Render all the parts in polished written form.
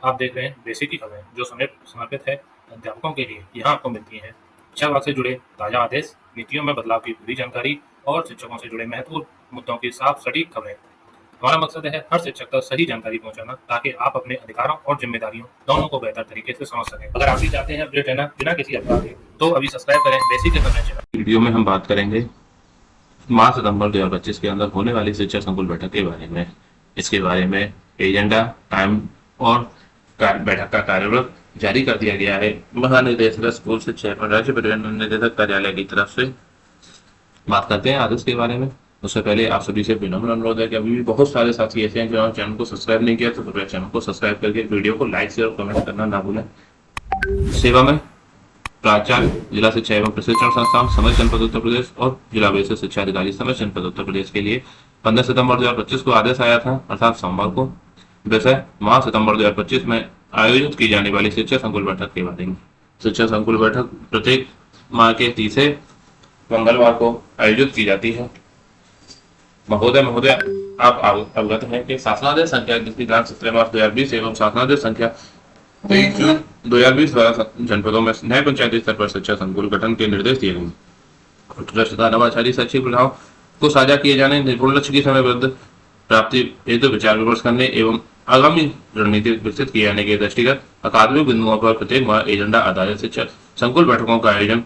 आप देख रहे हैं बेसिक की खबरें, जो समर्पित है अध्यापकों के लिए। यहाँ आपको मिलती हैं शिक्षा विभाग से जुड़े ताजा आदेश, नीतियों में बदलाव की पूरी जानकारी और शिक्षकों से जुड़े महत्वपूर्ण मुद्दों की साफ सटीक खबरें। हमारा मकसद है हर शिक्षक तक सही जानकारी पहुंचाना, ताकि आप अपने अधिकारों और जिम्मेदारियों दोनों को बेहतर तरीके से समझ सकें। अगर आप भी चाहते हैं अपडेट रहना बिना किसी अफवाह के, तो अभी सब्सक्राइब करें बेसिक के खबरें चैनल। वीडियो में हम बात करेंगे मार्च सितंबर 2025 के अंदर होने वाली शिक्षा संकुल बैठक के बारे में। इसके बारे में एजेंडा, टाइम और बैठक का कार्यक्रम जारी कर दिया गया है। महानिदेशक स्कूल शिक्षा एवं राज्य परिवहन निदेशक कार्यालय की तरफ से बात करते हैं आदेश के बारे में। उससे पहले आप सभी से विनम्र अनुरोध है कि अभी भी बहुत सारे साथी ऐसे हैं जिन्होंने चैनल को सब्सक्राइब नहीं किया, तो कृपया चैनल को सब्सक्राइब करके वीडियो को लाइक शेयर और कमेंट करना ना भूलें। सेवा में प्राचार्य, जिला शिक्षा एवं प्रशिक्षण संस्थान समस्त जनपद उत्तर प्रदेश और जिला विशेष शिक्षा अधिकारी समस्त जनपद उत्तर प्रदेश के लिए 15 सितंबर 2025 को आदेश आया था, अर्थात सोमवार को। विषय माह सितंबर 2025 में आयोजित की जाने वाली शिक्षा संकुल बैठक के बारे में। शिक्षा संकुल बैठक प्रत्येक माह के तीसरे मंगलवार को आयोजित की जाती है। महोदय आप अवगत हैं कि शासनादेश संख्या दिनांक 17 मार्च 2020 एवं शासनादेश संख्या 23 जून 2020 द्वारा जनपदों में नए पंचायती स्तर पर शिक्षा संकुल गठन के निर्देश दिए गए। उत्कृष्टता, नवाचारी शैक्षिक प्रथाओं को साझा किए जाने, निपुण लक्ष्य की समयबद्ध प्राप्ति हेतु विचार विमर्श करने एवं आगामी रणनीति विकसित किए जाने के दृष्टिगत अकादमिक बिंदुओं पर प्रत्येक माह एजेंडा आधारित शिक्षा संकुल बैठकों का आयोजन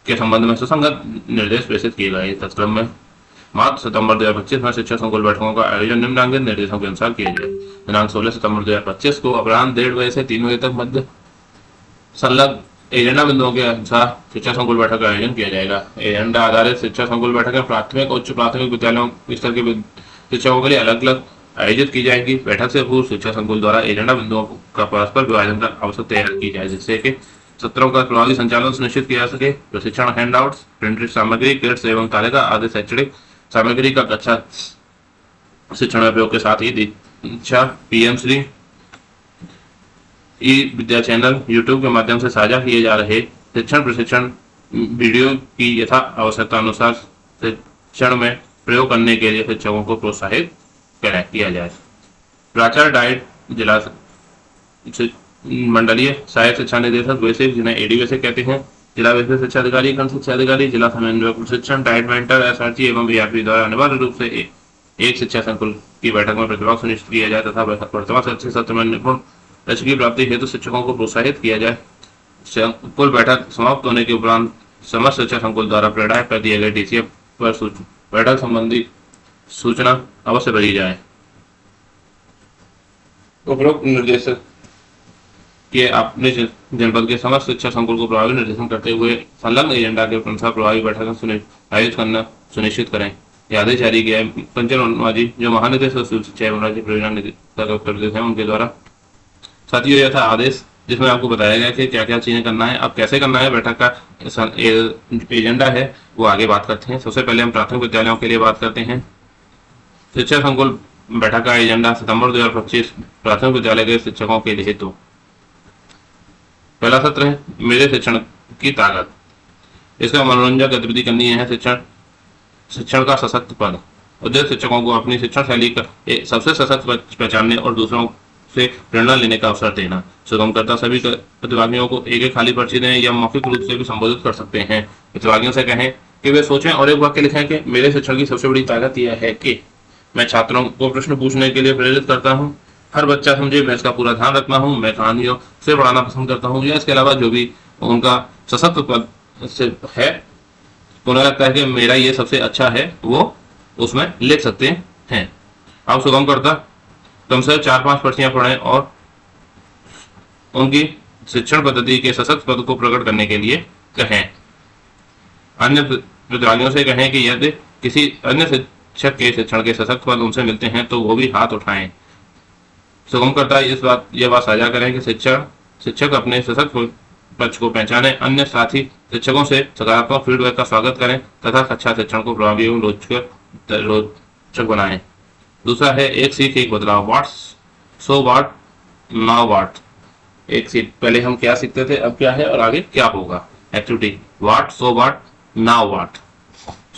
के संबंध में सुसंगत निर्देश प्रेषित किए गए। तत्क्रम में मार्च सितंबर 2025 में शिक्षा संकुल बैठकों का आयोजन निम्नांकित निर्देशों के अनुसार किया जाए। दिनांक 16 सितंबर 2025 को अपराह्न 1:30 बजे से 3 बजे तक मध्य संलग्न एजेंडा बिंदुओं के अनुसार शिक्षा संकुल बैठक का आयोजन किया जाएगा। एजेंडा आधारित शिक्षा संकुल बैठकें प्राथमिक और उच्च प्राथमिक विद्यालयों स्तर के शिक्षकों के लिए अलग अलग आयोजित की जाएगी। बैठक से पूर्व शिक्षा संकुल द्वारा एजेंडा बिंदुओं का परस्पर विभाजन कर आवश्यक तैयारी की जाए, जिससे कि सत्रों का प्रभावी संचालन सुनिश्चित किया जा सके। प्रशिक्षण हैंडआउट्स, प्रिंटेड सामग्री, किट्स एवं तालिका आदि शैक्षणिक सामग्री का कक्षा शिक्षण उपयोग के साथ ही दीक्षा, पीएम श्री, ई विद्या चैनल, यूट्यूब के माध्यम से साझा किए जा रहे शिक्षण प्रशिक्षण वीडियो की यथा आवश्यकता अनुसार शिक्षण में प्रयोग करने के लिए शिक्षकों को प्रोत्साहित किया जाए। प्राचार्य डाइट, जिला मंडलीय सहायक शिक्षा निदेशक बेसिक, जिन्हें एडी बेसिक कहते हैं, जिला विशेष शिक्षा अधिकारी, खंड शिक्षा अधिकारी, जिला समन्वयक प्रशिक्षण, डाइट मेंटर, एसआरटी एवं बीआरपी द्वारा अनिवार्य रूप से एक शिक्षा संकुल की बैठक में प्रतिभाग सुनिश्चित किया जाए तथा वर्तमान शैक्षिक सत्र में निपुण लक्ष्य की प्राप्ति हेतु शिक्षकों को प्रोत्साहित किया जाए। संकुल बैठक समाप्त होने के उपरांत समस्त शिक्षा संकुल द्वारा प्रेरणा कर दिए गए डीसीएफ पर बैठक संबंधी सूचना अवश्य भरी जाए। उपरोक्त निर्देशक कि अपने जनपद के समस्त शिक्षा संकुल को प्रभावी निर्देशन करते हुए संलग्न एजेंडा के अनुसार प्रभावी बैठक आयोजित करना सुनिश्चित करें। यह आदेश जारी किया है पंचन उन्माजी, जो महानिदेशक शिक्षा एवं राज्य परिवहन निदेशक उत्तर प्रदेश है, उनके द्वारा। साथियों, यह था आदेश जिसमें आपको बताया गया कि क्या क्या चीजें करना है, अब कैसे करना है। बैठक का एजेंडा है वो आगे बात करते हैं। सबसे पहले हम प्राथमिक विद्यालयों के लिए बात करते हैं। शिक्षा संकुल बैठक का एजेंडा सितंबर 2025 प्राथमिक विद्यालय के शिक्षकों के लिए हेतु। पहला सत्र है मेरे शिक्षण की ताकत। इसका मनोरंजक गतिविधि करनी है। शिक्षण का सशक्त पद। उद्देश्य शिक्षकों को अपनी शिक्षण शैली का सबसे सशक्त पहचानने और दूसरों से प्रेरणा लेने का अवसर देना। सुगमकर्ता सभी प्रतिभागियों को एक खाली पर्ची दें या मौखिक रूप से भी संबोधित कर सकते हैं। प्रतिभागियों से कहें कि वे सोचें और एक वाक्य लिखें कि मेरे शिक्षण की सबसे बड़ी ताकत यह है कि मैं छात्रों को प्रश्न पूछने के लिए प्रेरित करता हूँ, हर बच्चा समझे, मैं इसका पूरा ध्यान रखता हूँ, मैं कहानियों से पढ़ाना पसंद करता हूँ, या इसके अलावा जो भी उनका सशक्त पद से है, उन्हें लगता है कि मेरा ये सबसे अच्छा है, वो उसमें लिख सकते हैं। आप सुगमकर्ता कम से 4-5 पर्चियां पढ़ें और उनकी शिक्षण पद्धति के सशक्त पद को प्रकट करने के लिए कहें। अन्य प्रतिभागियों से कहें कि यदि किसी अन्य शिक्षक के शिक्षण के सशक्त पद उनसे मिलते हैं तो वो भी हाथ उठाएं। सुगमकर्ता यह बात साझा करें कि शिक्षक अपने सशक्त पक्ष को पहचाने, अन्य साथी शिक्षकों से सकारात्मक फीडबैक का स्वागत करें तथा कक्षा शिक्षण को प्रभावी एवं रोचक बनाएं। दूसरा है एक सीख एक बदलाव। What so what now what. एक सीख, पहले हम क्या सीखते थे, अब क्या है और आगे क्या होगा। Activity what so what now what.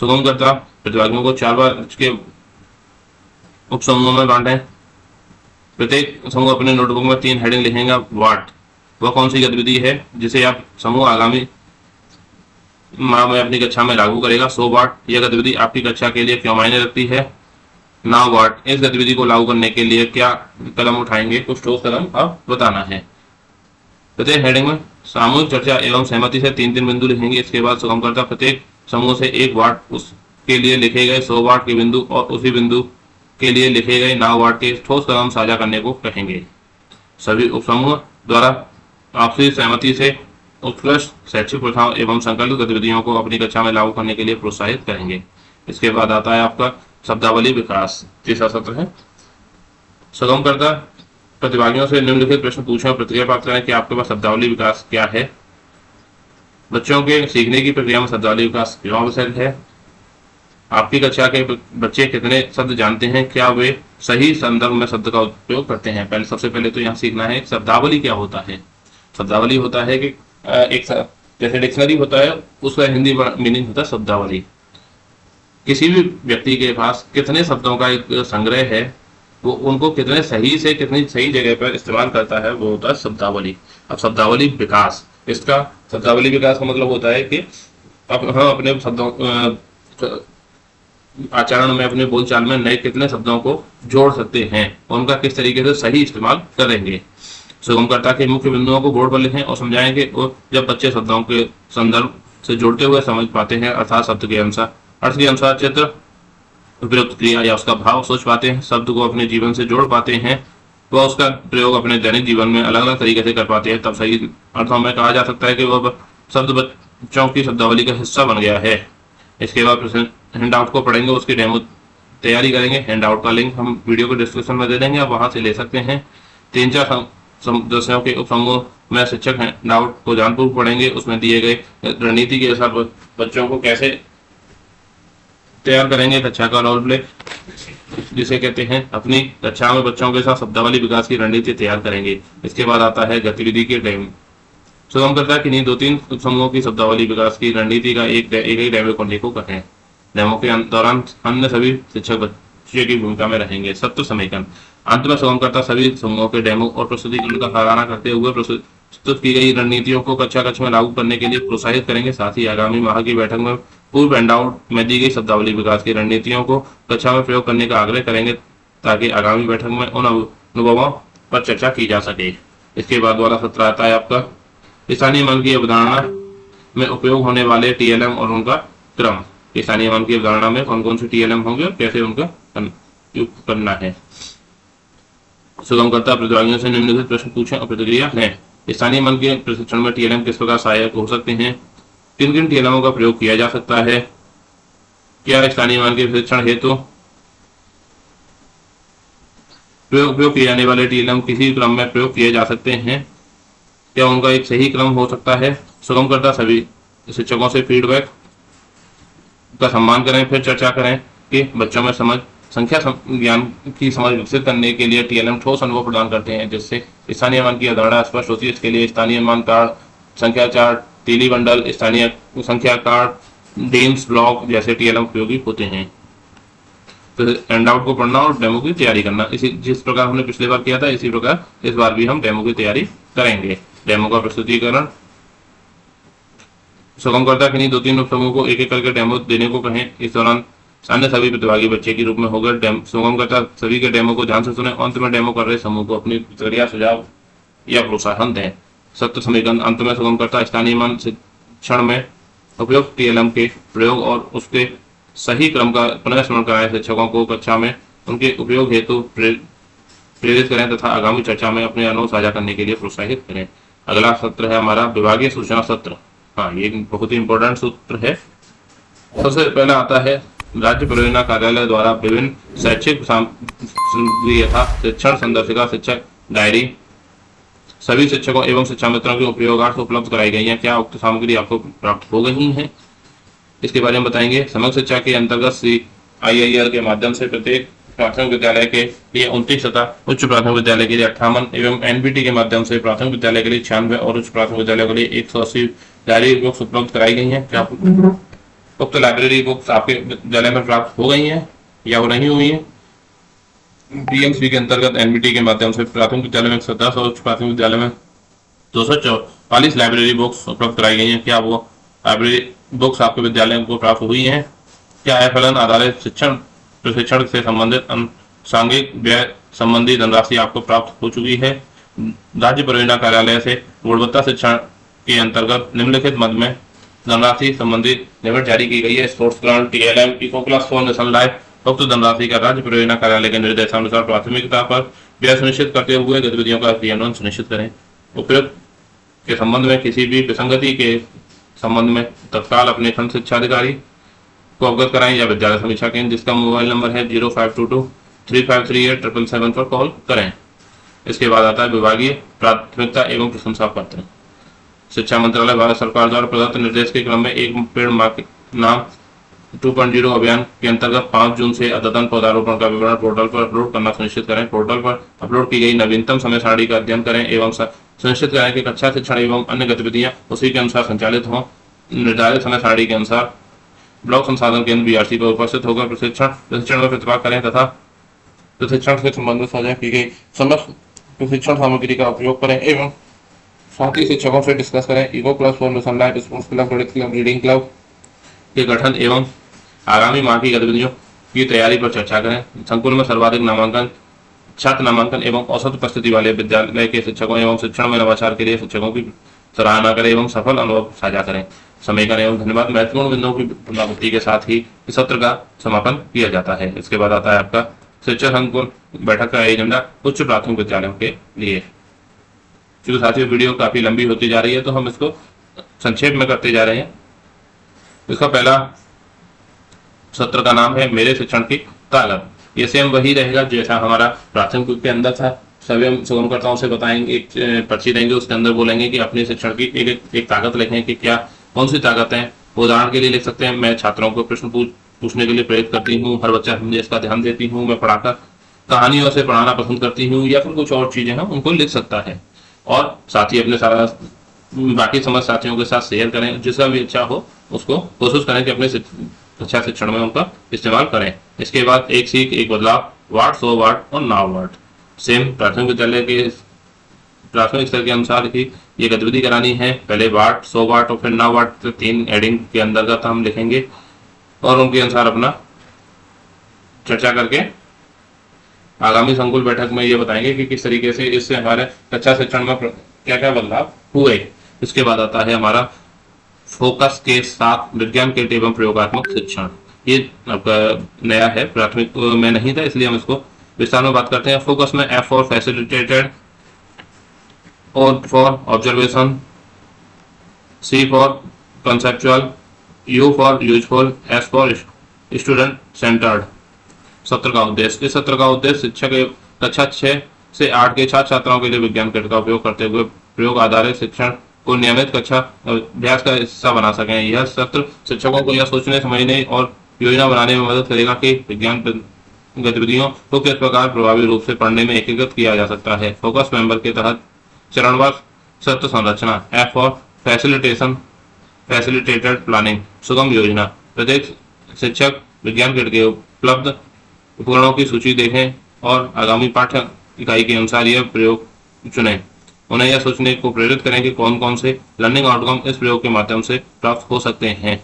सुगमकर्ता प्रतिभागियों को 4 बार के उपसमूहों में बांटें। प्रत्येक समूह अपने नोटबुक में 3 हेडिंग लिखेगा। व्हाट, वह कौन सी गतिविधि है जिसे आप समूह आगामी माह में अपनी कक्षा में लागू करेगा। सो व्हाट, यह गतिविधि आपकी कक्षा के लिए क्यों मायने रखती है। नाउ व्हाट, इस गतिविधि को लागू करने के लिए क्या कदम उठाएंगे, कुछ ठोस कदम आप बताना है। प्रत्येक हेडिंग में सामूहिक चर्चा एवं सहमति से 3-3 बिंदु लिखेंगे। इसके बाद सुगमकर्ता प्रत्येक समूह से एक वाट उसके लिए लिखे गए 100 वाट के बिंदु और उसी बिंदु के लिए लिखे गए 9 वाट के ठोस कदम साझा करने को कहेंगे। सभी उपसमूह द्वारा आपसी सहमति से उत्कृष्ट शैक्षिक प्रथाओं एवं संकलित गतिविधियों को अपनी कक्षा में लागू करने के लिए प्रोत्साहित करेंगे। इसके बाद आता है आपका शब्दावली विकास। तीसरा सत्र है। सुगमकर्ता प्रतिभागियों से निम्नलिखित प्रश्न पूछें और प्रतिक्रिया प्राप्त करें कि आपके पास शब्दावली विकास क्या है। बच्चों के सीखने की प्रक्रिया में शब्दावली विकास क्यों आवश्यक है। आपकी कक्षा के बच्चे कितने शब्द जानते हैं, क्या वे सही संदर्भ में शब्द का उपयोग करते हैं। सबसे पहले तो यहाँ सीखना है शब्दावली क्या होता है। शब्दावली होता है कि एक जैसे डिक्शनरी होता है उसका हिंदी मीनिंग होता है शब्दावली। किसी भी व्यक्ति के पास कितने शब्दों का एक संग्रह है, वो उनको कितने सही से कितनी सही जगह पर इस्तेमाल करता है, वो होता है शब्दावली। अब शब्दावली विकास, इसका शब्दावली विकास का मतलब होता है कि अब हम अपने शब्दों आचरण में अपने बोलचाल में नए कितने शब्दों को जोड़ सकते हैं और उनका किस तरीके से सही इस्तेमाल करेंगे। सुगमकर्ता के मुख्य बिंदुओं को बोर्ड पर लिखें और समझाएं कि जब बच्चे शब्दों के संदर्भ से जोड़ते हुए समझ पाते हैं, अर्थात शब्द के अनुसार अर्थ के अनुसार चित्र उपयुक्त क्रिया या उसका भाव सोच पाते हैं, शब्द को अपने जीवन से जोड़ पाते हैं, वह उसका प्रयोग अपने दैनिक जीवन में अलग अलग तरीके से कर पाते हैं, तब सही अर्थों में कहा जा सकता है कि वह शब्द बच्चों की शब्दावली का हिस्सा बन गया है। इसके बाद हैंड आउट को पढ़ेंगे, उसकी डेमो तैयारी करेंगे। हैंड आउट का लिंक हम वीडियो को डिस्क्रिप्शन में दे देंगे, आप वहां से ले सकते हैं। 3-4 सदस्यों के उपसमूह में शिक्षक हैंड आउट को जानपूर्वक पढ़ेंगे। उसमें दिए गए रणनीति के अनुसार बच्चों को कैसे तैयार करेंगे। कक्षा का रोल प्ले जिसे कहते हैं, अपनी कक्षा में बच्चों के साथ शब्दावली विकास की रणनीति तैयार करेंगे। इसके बाद आता है गतिविधि के डेमो। सुगमकर्ता की नहीं 2-3 समूहों की शब्दावली विकास की रणनीति का एक डेमो करने को कहें। डेमो के दौरान अन्य सभी शिक्षक बच्चे की भूमिका में रहेंगे। सत्र समीकरण। अंत में सुगमकर्ता सभी समूहों के डेमो और प्रस्तुतिकरण का सराहना करते हुए प्रस्तुत की गई रणनीतियों को कक्षा में लागू करने के लिए प्रोत्साहित करेंगे। साथ ही आगामी माह की बैठक में पूर्व हैंडआउट में दी गई शब्दावली विकास की रणनीतियों को कक्षा में प्रयोग करने का आग्रह करेंगे ताकि आगामी बैठक में उन अनुभवों पर चर्चा की जा सके। इसके बाद वाला सत्र आता है आपका स्थानीय मन की अवधारणा में उपयोग होने वाले टीएलएम और उनका क्रम। स्थानीय मन की अवधारणा में कौन कौन से टीएलएम होंगे और कैसे उनका उपयोग करना है। सुगमकर्ता प्रतिभागियों से निम्नलिखित प्रश्न पूछें और प्रतिक्रिया लें। स्थानीय मन के प्रशिक्षण में टीएलएम किस प्रकार सहायक हो सकते हैं। किन किन टीएलएमओ का प्रयोग किया जा सकता है। क्या स्थानीय मन के प्रशिक्षण हेतु उपयोग किए जाने वाले टीएलएम किसी क्रम में प्रयोग किए जा सकते हैं। क्या उनका एक सही क्रम हो सकता है। सुगमकर्ता सभी शिक्षकों से फीडबैक का सम्मान करें, फिर चर्चा करें कि बच्चों में संख्या ज्ञान की समझ विकसित करने के लिए टीएलएम ठोस अनुभव प्रदान करते हैं, जिससे स्थानीय मान की अवधारणा स्पष्ट होती है। इसके लिए स्थानीय मान कार्ड, संख्या चार्ट, तीली बंडल, स्थानीय संख्या कार्ड, डेम्स ब्लॉक जैसे टीएलएम उपयोगी होते हैं। तो हैंडआउट को पढ़ना और डेमो की तैयारी करना, इसी जिस प्रकार हमने पिछली बार किया था इसी प्रकार इस बार भी हम डेमो की तैयारी करेंगे। डेमो का प्रस्तुतिकरण। सुगमकर्ता किन्हीं 2-3 उपसमूह को एक एक करके डेमो देने को कहें। इस दौरान अन्य सभी प्रतिभागी बच्चे के रूप में होकर सुगमकर्ता सभी के डेमो को ध्यान से सुने। अंत में डेमो कर रहे समूह को अपनी प्रतिक्रिया, सुझाव या प्रोत्साहन दें। सत्य समीकरण। अंत में सुगमकर्ता स्थानीय मान शिक्षण में उपयुक्त टीएलएम के प्रयोग और उसके सही क्रम का पुनः स्मरण कराएं। शिक्षकों को कक्षा में उनके उपयोग हेतु प्रेरित करें तथा आगामी चर्चा में अपने अनुभव साझा करने के लिए प्रोत्साहित करें। अगला सत्र है हमारा विभागीय सूचना सत्र। हाँ, ये बहुत ही इंपॉर्टेंट सूत्र है। सबसे पहला आता है राज्य परियोजना कार्यालय द्वारा विभिन्न शैक्षिक सामग्री यथा शिक्षण संदर्शिका, शिक्षक डायरी सभी शिक्षकों एवं शिक्षा मित्रों के उपयोगार्थ उपलब्ध कराई गई है। क्या उक्त सामग्री आपको प्राप्त हो गई है, इसके बारे में बताएंगे। समग्र शिक्षा के अंतर्गत CIIL के माध्यम से प्रत्येक प्राथमिक विद्यालय के लिए 29 तथा उच्च प्राथमिक विद्यालय के लिए 58 एवं NBT के माध्यम से प्राथमिक विद्यालय के लिए 96 और उच्च प्राथमिक विद्यालय के लिए 180 लाइब्रेरी बुक्स उपलब्ध कराई गई हैं। क्या उक्त लाइब्रेरी बुक्स आपके विद्यालय में प्राप्त हो गई हैं या वो नहीं हुई है। पीएमसी के अंतर्गत एनबीटी के माध्यम से प्राथमिक विद्यालय में 1700 उच्च प्राथमिक विद्यालय में 244 लाइब्रेरी बुक्स उपलब्ध कराई गई हैं। क्या वो लाइब्रेरी बुक्स आपके विद्यालय को प्राप्त हुई हैं? क्या एफएलएन आधारित शिक्षण प्रशिक्षण से संबंधित सांघिक व्यय संबंधी धनराशि आपको प्राप्त हो चुकी है? राज्य परियोजना कार्यालय से गुणवत्ता शिक्षण के अंतर्गत निम्नलिखित मद में धनराशि संबंधी लिमिट जारी की गई है। Sports grant, TLM, eco class 4 national life. उक्त धनराशि का राज्य परियोजना कार्यालय के निर्देशानुसार प्राथमिकता पर व्यय सुनिश्चित करते हुए गतिविधियों का क्रियान्वयन सुनिश्चित करें। उपयुक्त के संबंध में किसी भी विसंगति के संबंध में तत्काल अपने खंड शिक्षा अधिकारी को अवगत कराएं या विद्यालय समीक्षा केंद्र, जिसका मोबाइल नंबर है 0522-3538-777 पर कॉल करें। इसके बाद आता है विभागीय प्राथमिकता एवं प्रशंसा पत्र। शिक्षा मंत्रालय भारत सरकार द्वारा प्रदत्त निर्देश के क्रम में एक पेड़ मां के नाम 2.0 अभियान के अंतर्गत 5 जून से अद्यतन पौधारोपण का विवरण पोर्टल पर अपलोड करना सुनिश्चित करें। पोर्टल पर अपलोड की गई नवीनतम समय सारणी का अध्ययन करें एवं सुनिश्चित करें कि कक्षा शिक्षण एवं अन्य गतिविधियां उसी के अनुसार संचालित हों। निर्धारित समय सारणी के अनुसार ब्लॉक संसाधन केंद्र बीआरसी पर उपस्थित होकर प्रशिक्षण में प्रतिभाग करें तथा प्रशिक्षण से संबंधित साझा की गई समस्त प्रशिक्षण सामग्री का उपयोग करें एवं साथ ही शिक्षकों से डिस्कस करें। Eco class 4 mission life, sports club, club, reading club के गठन एवं आगामी माह की गतिविधियों की तैयारी पर चर्चा करें। संकुल में सर्वाधिक नामांकन, छात्र नामांकन एवं औसत उपस्थिति वाले विद्यालय के शिक्षकों एवं शिक्षण में नवाचार के लिए शिक्षकों की सराहना करें एवं सफल अनुभव साझा करें। समीकरण एवं धन्यवाद महत्वपूर्ण बिंदुओं की पुनरावृत्ति के साथ ही इस सत्र का समापन किया जाता है। इसके बाद आता है आपका शिक्षक संकुल बैठक का एजेंडा उच्च प्राथमिक विद्यालयों के लिए। क्योंकि साथियों वीडियो काफी लंबी होती जा रही है तो हम इसको संक्षेप में करते जा रहे हैं। इसका पहला सत्र का नाम है मेरे शिक्षण की ताकत। ये सेम वही रहेगा जैसा हमारा प्राथमिक के अंदर था। सभी हम सुगमकर्ताओं से बताएंगे, एक पर्ची देंगे, उसके अंदर बोलेंगे कि अपने शिक्षण की एक ताकत लिखें कि क्या कौन सी ताकत है। उदाहरण के लिए लिख सकते हैं, मैं छात्रों को प्रश्न पूछने के लिए प्रेरित करती हूँ, हर बच्चा समझे इसका ध्यान देती हूँ, मैं पढ़ाकर कहानियों से पढ़ाना पसंद करती हूँ, या फिर कुछ और चीजें हैं उनको लिख सकता है। और साथ ही अपने सारा बाकी समझ साथियों के साथ शेयर करें। जिसका भी इच्छा हो उसको कोशिश करें कि अपने अच्छा शिक्षण में उनका इस्तेमाल करें। इसके बाद एक सीख एक बदलाव, वार्ड 100 वार्ड और 9 वार्ड। सेम प्राथमिक विद्यालय के प्राथमिक स्तर के अनुसार ही ये गतिविधि करानी है। पहले वार्ड 100 वार्ड और फिर 9 वार्ड, 3 एडिंग के अंतर्गत हम लिखेंगे और उनके अनुसार अपना चर्चा करके आगामी संकुल बैठक में ये बताएंगे कि किस तरीके से इससे हमारे कक्षा शिक्षण में क्या क्या बदलाव हुए। इसके बाद आता है हमारा फोकस के साथ विज्ञान के एवं प्रयोगात्मक शिक्षण। ये आपका नया है, प्राथमिक में नहीं था, इसलिए हम इसको विस्तार में बात करते हैं। फोकस में F for facilitated, O for observation, C for conceptual, U for useful, S for student centred. सत्र का उद्देश्य, इस सत्र का उद्देश्य शिक्षक कक्षा 6 से 8 के छात्र छात्राओं के लिए विज्ञान किट का उपयोग करते हुए प्रयोग आधारित शिक्षण को नियमित कक्षा अभ्यास का हिस्सा बना सकें। यह सत्र शिक्षकों को यह सोचने, समझने और योजना बनाने में मदद करेगा कि विज्ञान गतिविधियों को किस प्रकार प्रभावी रूप से पढ़ने में एकीकृत किया जा सकता है। फोकस मेंबर के तहत चरणवार सत्र संरचना, F for facilitation, facilitated planning, सुगम योजना। प्रत्येक शिक्षक विज्ञान किट के उपलब्ध उपकरणों की सूची देखें और आगामी पाठ्य इकाई के अनुसार यह प्रयोग चुनें। उन्हें यह सोचने को प्रेरित करें कि कौन कौन से लर्निंग आउटकम इस प्रयोग के माध्यम से प्राप्त हो सकते हैं।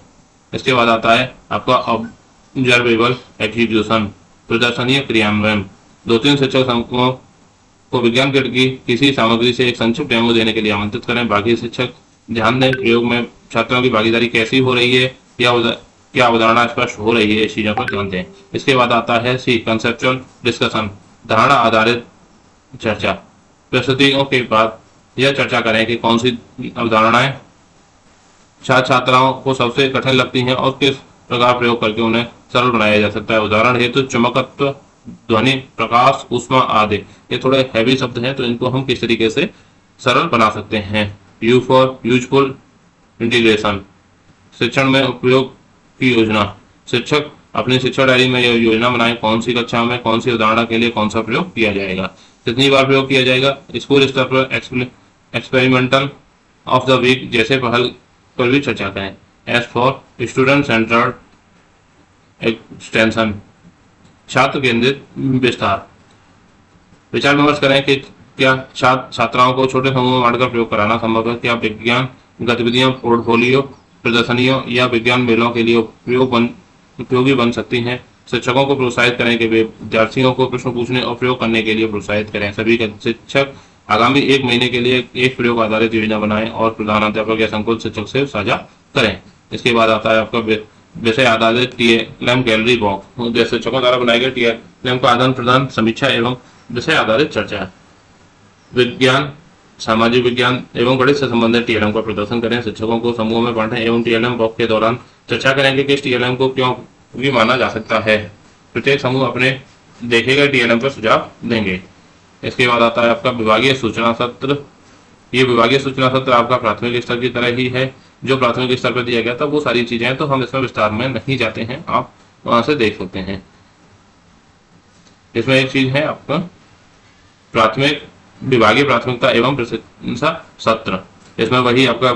इसके बाद आता है आपका ऑब्जर्वेबल एग्जीक्यूशन, प्रदर्शनीय क्रियान्वयन। 2-3 शिक्षक समूहों को विज्ञान किट की किसी सामग्री से एक संक्षिप्त डेमो देने के लिए आमंत्रित करें। बाकी शिक्षक ध्यान दें प्रयोग में छात्रों की भागीदारी कैसी हो रही है, क्या अवधारणा स्पष्ट हो रही है, इस चीजों पर ध्यान दें। इसके बाद आता है C कंसेप्चुअल डिस्कशन, धारणा आधारित चर्चा। प्रस्तुतियों के बाद यह चर्चा करें कि कौन सी अवधारणाएं छात्र छात्राओं को सबसे कठिन लगती हैं और किस प्रकार प्रयोग करके उन्हें सरल बनाया जा सकता है। उदाहरण हेतु चुंबकत्व, ध्वनि, प्रकाश, ऊष्मा आदि। ये थोड़े हैवी शब्द हैं तो इनको हम किस तरीके से सरल बना सकते हैं। U फॉर यूजफुल इंटीग्रेशन, शिक्षण में उपयोग की योजना। शिक्षक अपनी शिक्षा डायरी में यह योजना बनाएं कौन सी कक्षा में कौन सी अवधारणा के लिए कौन सा प्रयोग किया जाएगा, कितनी बार प्रयोग किया जाएगा। स्कूल स्तर पर एक्सपेरिमेंटल ऑफ द वीक जैसे पहल पर भी चर्चा करें। S for student centred extension, छात्र केंद्रित विस्तार। विचार विमर्श करें कि क्या छात्राओं को छोटे समूह में बांटकर प्रयोग कराना संभव है। क्या विज्ञान गतिविधियां पोर्टफोलियो प्रदर्शनियों या विज्ञान मेलों के लिए उपयोगी बन सकती हैं। शिक्षकों को प्रोत्साहित करें कि वे विद्यार्थियों को प्रश्न पूछने और प्रयोग करने के लिए प्रोत्साहित करें। सभी शिक्षक आगामी 1 महीने के लिए एक प्रयोग आधारित योजना बनाएं और प्रधानाध्यापक या संकुल शिक्षक से साझा करें। इसके बाद आता है आपका विषय आधारित TLM गैलरी बॉक्स, जैसे शिक्षकों द्वारा बनाए गए TLM का आदान प्रदान, समीक्षा एवं विषय आधारित चर्चा। विज्ञान, सामाजिक विज्ञान एवं गणित से संबंधित TLM का प्रदर्शन करें। शिक्षकों को समूह में बांटें एवं TLM बॉक्स के दौरान चर्चा करें कि किस TLM को क्यों भी माना जा सकता है। प्रत्येक समूह अपने देखे गए TLM पर सुझाव देंगे। इसके बाद आता है आपका विभागीय सूचना सत्र। ये विभागीय सूचना सत्र आपका प्राथमिक स्तर की तरह ही है। जो प्राथमिक स्तर पर दिया गया था वो सारी चीजें हैं, तो हम इसमें विस्तार में नहीं जाते हैं, आप वहां से देख सकते हैं। इसमें एक चीज है आपका विभागीय प्राथमिकता एवं प्रशंसा सत्र। इसमें वही आपका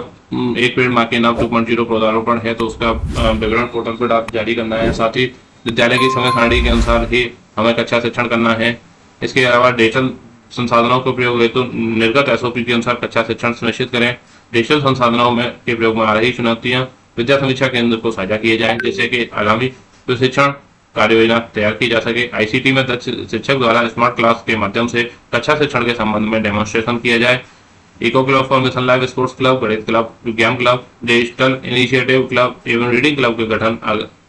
1 पेड़ माँ के नाम 2.0 पौधारोपण है, तो उसका विवरण पोर्टल पर जारी करना है। साथ ही विद्यालय की समय सारणी के अनुसार ही हमें कक्षा शिक्षण करना है। इसके अलावा डिजिटल संसाधनों के प्रयोग हेतु निर्गत SOP के अनुसार कक्षा शिक्षण सुनिश्चित करें। डिजिटल संसाधनों में के प्रयोग में आ रही चुनौतियां विद्या समीक्षा केंद्र को साझा किए जाएं, जिससे कि आगामी प्रशिक्षण कार्य योजना तैयार की जा सके। ICT में दक्ष शिक्षक द्वारा स्मार्ट क्लास के माध्यम से कक्षा शिक्षण के संबंध में डेमोन्स्ट्रेशन किया जाए। Eco club for mission life, sports club, गणित क्लब, विज्ञान क्लब, डिजिटल इनिशिएटिव क्लब एवं रीडिंग क्लब के गठन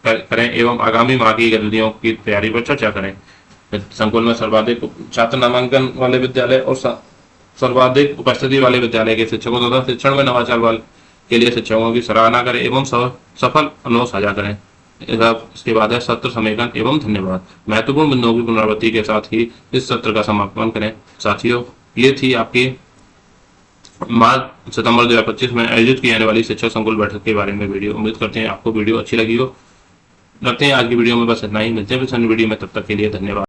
करें एवं आगामी माह की गतिविधियों की तैयारी पर चर्चा करें। संकुल में सर्वाधिक छात्र नामांकन वाले विद्यालय और सर्वाधिक उपस्थिति वाले विद्यालय के शिक्षकों तथा शिक्षण में नवाचार के लिए शिक्षकों की सराहना करें एवं सफल अनुभव साझा करें। इसके बाद है सत्र समेकन एवं धन्यवाद। महत्वपूर्ण बिंदुओं की पुनरावृत्ति के साथ ही इस सत्र का समापन करें। साथियों, ये थी आपकी मार्च सितंबर 2025 में आयोजित की जाने वाली शिक्षक संकुल बैठक के बारे में वीडियो। उम्मीद करते हैं आपको वीडियो अच्छी लगी हो। रखते हैं आज की वीडियो में बस इतना ही। मिलते हैं फिर वीडियो में, तब तक के लिए धन्यवाद।